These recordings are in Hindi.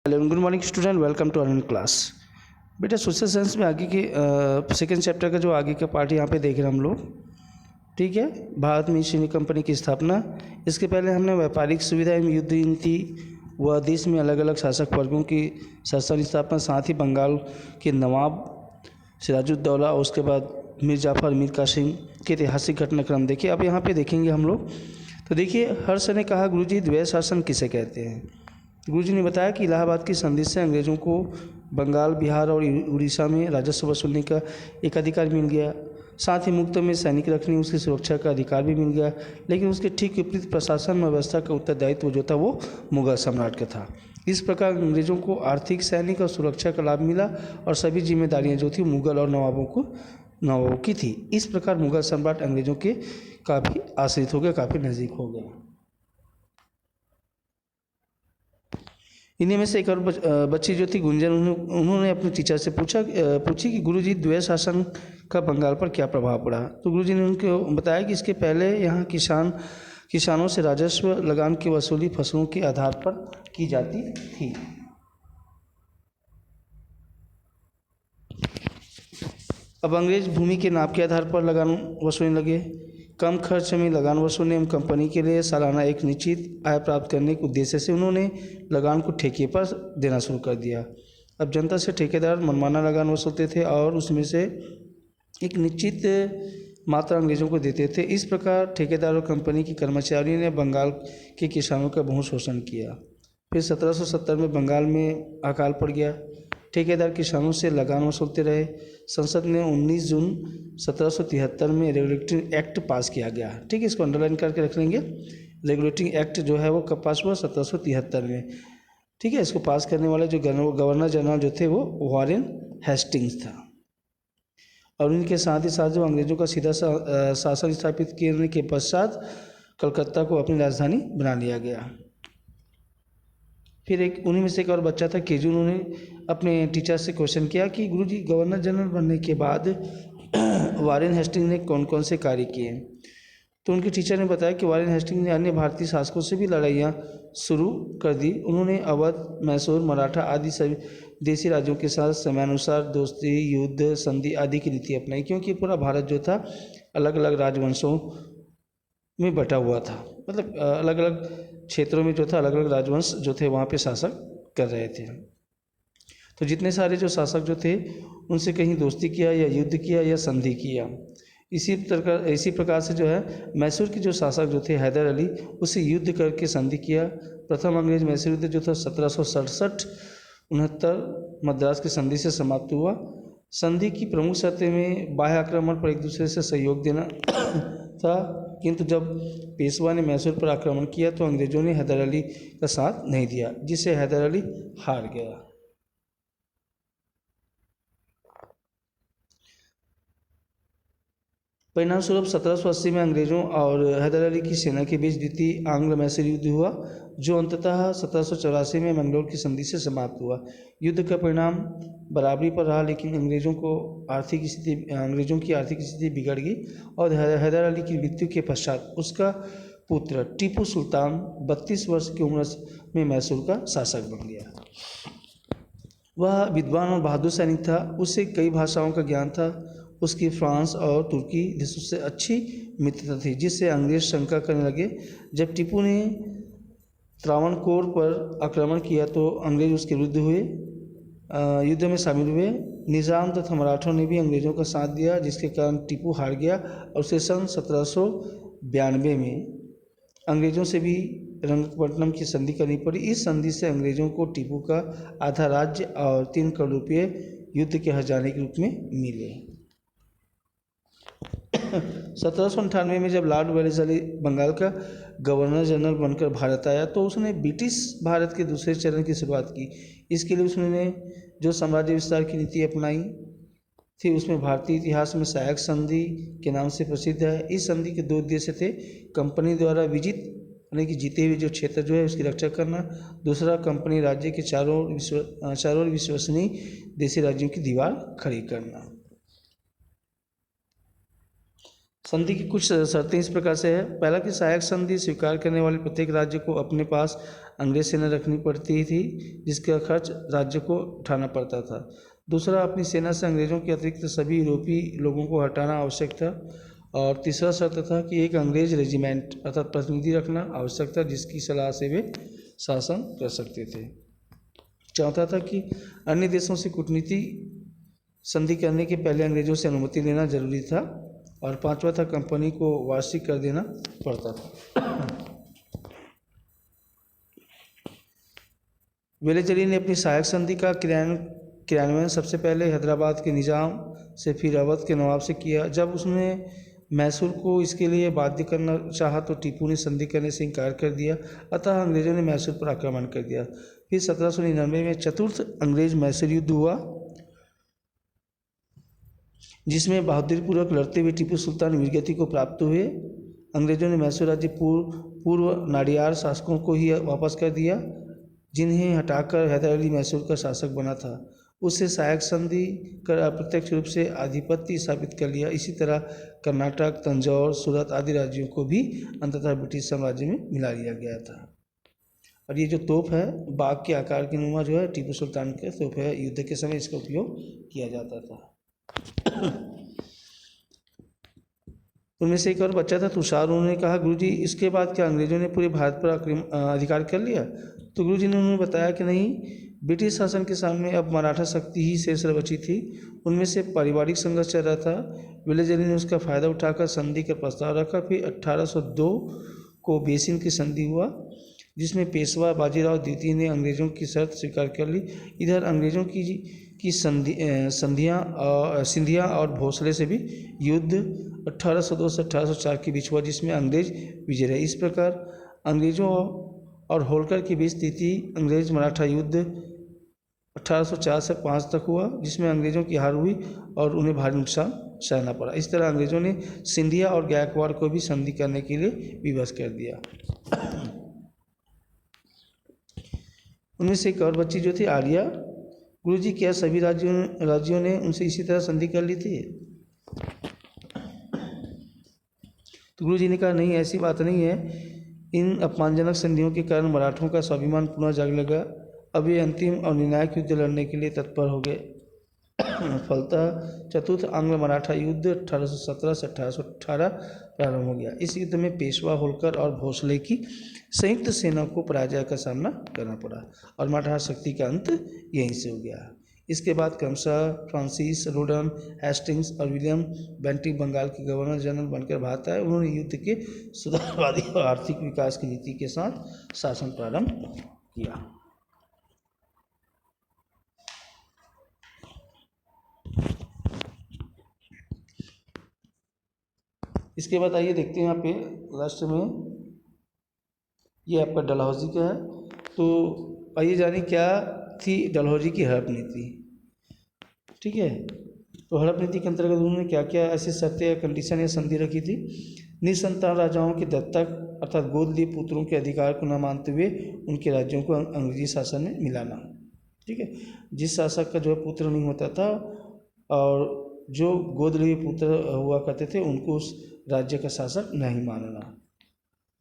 Hello good morning student, welcome to online class. बेटा सोशल साइंस में आगे के सेकेंड चैप्टर का जो आगे का पार्ट यहाँ पे देख रहे हैं हम लोग। ठीक है, भारत में ईस्ट इंडिया कंपनी की स्थापना। इसके पहले हमने व्यापारिक सुविधा एवं युद्ध नीति व देश में अलग अलग शासक वर्गों की शासन स्थापना, साथ ही बंगाल के नवाब सिराजुद्दौला और उसके बाद मीर जाफर मीर कासिम के ऐतिहासिक घटनाक्रम देखे। अब यहाँ पे देखेंगे हम लोग। तो देखिए, हर्ष ने कहा, गुरुजी द्वैत शासन किसे कहते हैं? गुरुजी ने बताया कि इलाहाबाद की संधि से अंग्रेज़ों को बंगाल, बिहार और उड़ीसा में राजस्व वसूलने का एक अधिकार मिल गया। साथ ही मुक्त में सैनिक रखने, उसकी सुरक्षा का अधिकार भी मिल गया। लेकिन उसके ठीक विपरीत प्रशासन व्यवस्था का उत्तरदायित्व जो था वो मुगल सम्राट का था। इस प्रकार अंग्रेज़ों को आर्थिक, सैनिक और सुरक्षा का लाभ मिला और सभी जिम्मेदारियाँ जो थी मुगल और नवाबों की थी। इस प्रकार मुगल सम्राट अंग्रेज़ों के काफ़ी आश्रित हो गया, काफ़ी नज़दीक हो गया। इन्हीं में से एक और बच्ची जो थी गुंजन, उन्होंने अपने टीचर से पूछी कि गुरुजी द्वैत शासन का बंगाल पर क्या प्रभाव पड़ा। तो गुरुजी ने उनको बताया कि इसके पहले यहाँ किसानों से राजस्व लगान की वसूली फसलों के आधार पर की जाती थी। अब अंग्रेज भूमि के नाप के आधार पर लगान वसूलने लगे। कम खर्च में लगान वसूलने एवं कंपनी के लिए सालाना एक निश्चित आय प्राप्त करने के उद्देश्य से उन्होंने लगान को ठेके पर देना शुरू कर दिया। अब जनता से ठेकेदार मनमाना लगान वसूलते थे और उसमें से एक निश्चित मात्रा अंग्रेज़ों को देते थे। इस प्रकार ठेकेदार और कंपनी के कर्मचारियों ने बंगाल के किसानों का बहुत शोषण किया। फिर 1770 में बंगाल में अकाल पड़ गया। ठेकेदार किसानों से लगान वसूलते रहे। संसद ने 19 जून 1773 में रेगुलेटिंग एक्ट पास किया गया। ठीक है, इसको अंडरलाइन करके रख लेंगे। रेगुलेटिंग एक्ट जो है वो कब पास हुआ? 1773 में। ठीक है, इसको पास करने वाले जो गवर्नर जनरल जो थे वो वॉरेन हेस्टिंग्स था। और उनके साथ ही साथ जो अंग्रेज़ों का सीधा शासन स्थापित करने के पश्चात कलकत्ता को अपनी राजधानी बना लिया गया। फिर उन्हीं में से एक और बच्चा था केजू, उन्होंने अपने टीचर से क्वेश्चन किया कि गुरुजी गवर्नर जनरल बनने के बाद वॉरेन हेस्टिंग ने कौन कौन से कार्य किए। तो उनके टीचर ने बताया कि वॉरेन हेस्टिंग ने अन्य भारतीय शासकों से भी लड़ाइयाँ शुरू कर दी। उन्होंने अवध, मैसूर, मराठा आदि सभी देशी राज्यों के साथ समयानुसार दोस्ती, युद्ध, संधि आदि की नीति अपनाई, क्योंकि पूरा भारत जो था अलग अलग राजवंशों में बटा हुआ था। मतलब अलग अलग क्षेत्रों में जो था अलग अलग राजवंश जो थे वहाँ पे शासक कर रहे थे। तो जितने सारे जो शासक जो थे उनसे कहीं दोस्ती किया या युद्ध किया या संधि किया। इसी प्रकार से जो है मैसूर के जो शासक जो थे हैदर अली, उससे युद्ध करके संधि किया। प्रथम अंग्रेज मैसूर युद्ध जो था 1767-69 मद्रास की संधि से समाप्त हुआ। संधि की प्रमुख शर्तें में बाह्य आक्रमण पर एक दूसरे से सहयोग देना था, किंतु जब पेशवा ने मैसूर पर आक्रमण किया तो अंग्रेजों ने हैदर अली का साथ नहीं दिया, जिससे हैदर अली हार गया। परिणाम स्वरूप 1780 में अंग्रेजों और हैदर अली की सेना के बीच द्वितीय आंग्ल मैसूर युद्ध हुआ, जो अंततः 1784 में मैंगलोर की संधि से समाप्त हुआ। युद्ध का परिणाम बराबरी पर रहा, लेकिन अंग्रेजों की आर्थिक स्थिति बिगड़ गई और हैदर अली की मृत्यु के पश्चात उसका पुत्र टीपू सुल्तान 32 वर्ष की उम्र में मैसूर का शासक बन गया। वह विद्वान और बहादुर सैनिक था। उसे कई भाषाओं का ज्ञान था। उसकी फ्रांस और तुर्की देशों से अच्छी मित्रता थी, जिससे अंग्रेज शंका करने लगे। जब टीपू ने त्रावणकोर पर आक्रमण किया तो अंग्रेज उसके विरुद्ध युद्ध में शामिल हुए। निज़ाम तथा मराठों ने भी अंग्रेज़ों का साथ दिया, जिसके कारण टीपू हार गया और उसे सन 1792 में अंग्रेज़ों से भी रंगपट्टनम की संधि करनी पड़ी। इस संधि से अंग्रेज़ों को टीपू का आधा राज्य और 3 करोड़ रुपये युद्ध के हर्जाने के रूप में मिले। 1798 में जब लॉर्ड वेलेस्ली बंगाल का गवर्नर जनरल बनकर भारत आया तो उसने ब्रिटिश भारत के दूसरे चरण की शुरुआत की। इसके लिए उसने जो साम्राज्य विस्तार की नीति अपनाई थी, उसमें भारतीय इतिहास में सहायक संधि के नाम से प्रसिद्ध है। इस संधि के 2 उद्देश्य थे। कंपनी द्वारा विजित यानी कि जीते हुए जो क्षेत्र जो है उसकी रक्षा करना। दूसरा, कंपनी राज्य के चारों ओर विश्वसनीय देशी राज्यों की दीवार खड़ी करना। संधि की कुछ शर्तें इस प्रकार से है। पहला कि सहायक संधि स्वीकार करने वाले प्रत्येक राज्य को अपने पास अंग्रेज सेना रखनी पड़ती थी, जिसका खर्च राज्य को उठाना पड़ता था। दूसरा, अपनी सेना से अंग्रेजों के अतिरिक्त सभी यूरोपीय लोगों को हटाना आवश्यक था। और तीसरा शर्त था कि एक अंग्रेज रेजिमेंट अर्थात प्रतिनिधि रखना आवश्यक था, जिसकी सलाह से वे शासन कर सकते थे। चौथा था कि अन्य देशों से कूटनीति संधि करने के पहले अंग्रेजों से अनुमति लेना जरूरी था। और पांचवा था, कंपनी को वार्षिक कर देना पड़ता था। वेलेजरी ने अपनी सहायक संधि का क्रियान्वयन सबसे पहले हैदराबाद के निजाम से, फिर अवध के नवाब से किया। जब उसने मैसूर को इसके लिए बाध्य करना चाहा तो टीपू ने संधि करने से इनकार कर दिया, अतः अंग्रेजों ने मैसूर पर आक्रमण कर दिया। फिर 1799 में चतुर्थ अंग्रेज मैसूर युद्ध हुआ, जिसमें बहादुरीपूर्वक लड़ते हुए टीपू सुल्तान वीरगति को प्राप्त हुए। अंग्रेजों ने मैसूर राज्य पूर्व नाडियार शासकों को ही वापस कर दिया, जिन्हें हटाकर हैदर अली मैसूर का शासक बना था। उससे सहायक संधि कर अप्रत्यक्ष रूप से आधिपत्य स्थापित कर लिया। इसी तरह कर्नाटक, तंजौर, सूरत आदि राज्यों को भी अंततः ब्रिटिश साम्राज्य में मिला लिया गया था। और ये जो तोप है, बाघ के आकार की नुमा जो है, टीपू सुल्तान के तोप है। युद्ध के समय इसका उपयोग किया जाता था। उनमें से एक और बच्चा था तुषार। उन्होंने कहा, गुरुजी इसके बाद क्या अंग्रेजों ने पूरे भारत पर अधिकार कर लिया? तो गुरुजी ने उन्हें बताया कि नहीं, ब्रिटिश शासन के सामने अब मराठा शक्ति ही शेष बची थी। उनमें से पारिवारिक संघर्ष चल रहा था। वेलेजरी ने उसका फायदा उठाकर संधि का प्रस्ताव रखा। फिर 1802 को बेसिन की संधि हुआ, जिसमें पेशवा बाजीराव द्वितीय ने अंग्रेजों की शर्त स्वीकार कर ली। इधर अंग्रेजों की सिंधिया और भोसले से भी युद्ध 1802 से 1804 के बीच हुआ, जिसमें अंग्रेज विजय रहे। इस प्रकार अंग्रेजों और होलकर के बीच तृतीय अंग्रेज मराठा युद्ध 1804 से 5 तक हुआ, जिसमें अंग्रेजों की हार हुई और उन्हें भारी नुकसान सहना पड़ा। इस तरह अंग्रेजों ने सिंधिया और गायकवाड़ को भी संधि करने के लिए विवश कर दिया। उनमें से एक और बच्ची जो थी आर्या। गुरुजी क्या सभी राज्यों ने उनसे इसी तरह संधि कर ली थी? तो गुरुजी ने कहा, नहीं, ऐसी बात नहीं है। इन अपमानजनक संधियों के कारण मराठों का स्वाभिमान पुनः जाग लगा। अब ये अंतिम और निर्णायक युद्ध लड़ने के लिए तत्पर हो गए। फलतः चतुर्थ आंग्ल मराठा युद्ध 1817 से 1818 प्रारंभ हो गया। इस युद्ध में पेशवा, होलकर और भोसले की संयुक्त सेना को पराजय का सामना करना पड़ा और मराठा शक्ति का अंत यहीं से हो गया। इसके बाद क्रमशः फ्रांसिस रोडन हेस्टिंग्स और विलियम बेंटिक बंगाल के गवर्नर जनरल बनकर भारत आए। उन्होंने युद्ध के सुधारवादी और आर्थिक विकास की नीति के साथ शासन प्रारंभ किया। इसके बाद आइए देखते हैं यहाँ पे लास्ट में, ये आपका डलहौजी का है। तो आइए जाने क्या थी डलहौजी की हड़प नीति। ठीक है, तो हड़प नीति के अंतर्गत उन्होंने क्या क्या ऐसी शर्तें या कंडीशन या संधि रखी थी? निसंतान राजाओं के दत्तक अर्थात गोद लिए पुत्रों के अधिकार को न मानते हुए उनके राज्यों को अंग्रेजी शासन में मिलाना। ठीक है, जिस शासक का जो है पुत्र नहीं होता था और जो गोद लिए पुत्र हुआ करते थे, उनको उस राज्य का शासक नहीं मानना।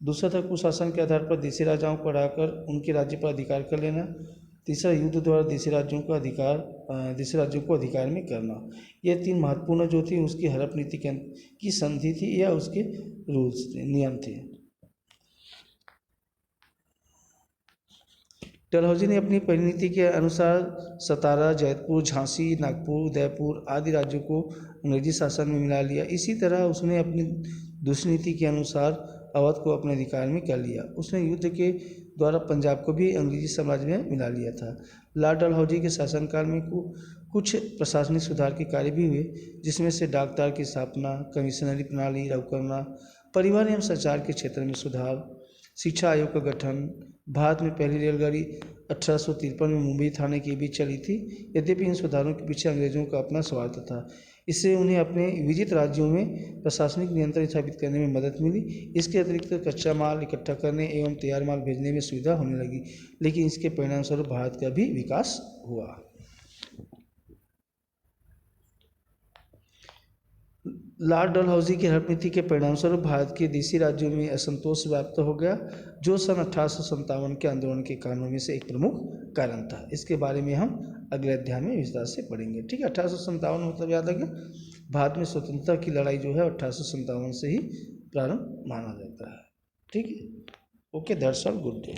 दूसरा था कुशासन के आधार पर देशी राजाओं को हराकर उनके राज्य पर अधिकार कर लेना। तीसरा, युद्ध द्वारा देशी राज्यों को अधिकार में करना। यह तीन महत्वपूर्ण जो थी उसकी हड़प नीति की संधि थी या उसके रूल्स थे, नियम थे। डलहौजी ने अपनी परिणति के अनुसार सतारा, जयपुर, झांसी, नागपुर, उदयपुर आदि राज्यों को अंग्रेजी शासन में मिला लिया। इसी तरह उसने अपनी दूसरी नीति के अनुसार अवध को अपने अधिकार में कर लिया। उसने युद्ध के द्वारा पंजाब को भी अंग्रेजी साम्राज्य में मिला लिया था। लॉर्ड डलहौजी के शासनकाल में कुछ प्रशासनिक सुधार के कार्य भी हुए, जिसमें से डाकतार की स्थापना, कमिश्नरी प्रणाली लागू करना, परिवहन एवं संचार के क्षेत्र में सुधार, शिक्षा आयोग का गठन। भारत में पहली रेलगाड़ी 1853 में मुंबई थाने के बीच चली थी। यद्यपि इन सुधारों के पीछे अंग्रेजों का अपना स्वार्थ था। इससे उन्हें अपने विजित राज्यों में प्रशासनिक नियंत्रण स्थापित करने में मदद मिली। इसके अतिरिक्त कच्चा माल इकट्ठा करने एवं तैयार माल भेजने में सुविधा होने लगी, लेकिन इसके परिणामस्वरूप भारत का भी विकास हुआ। लॉर्ड डलहौजी की हड़प नीति के परिणामस्वरूप भारत के देशी राज्यों में असंतोष व्याप्त हो गया, जो सन 1857 के आंदोलन के कारणों में से एक प्रमुख कारण था। इसके बारे में हम अगले अध्याय में विस्तार से पढ़ेंगे। ठीक है, 1857 मतलब याद आ गया। भारत में स्वतंत्रता की लड़ाई जो है 1857 से ही प्रारंभ माना जाता है। ठीक है, okay, that's all, good day.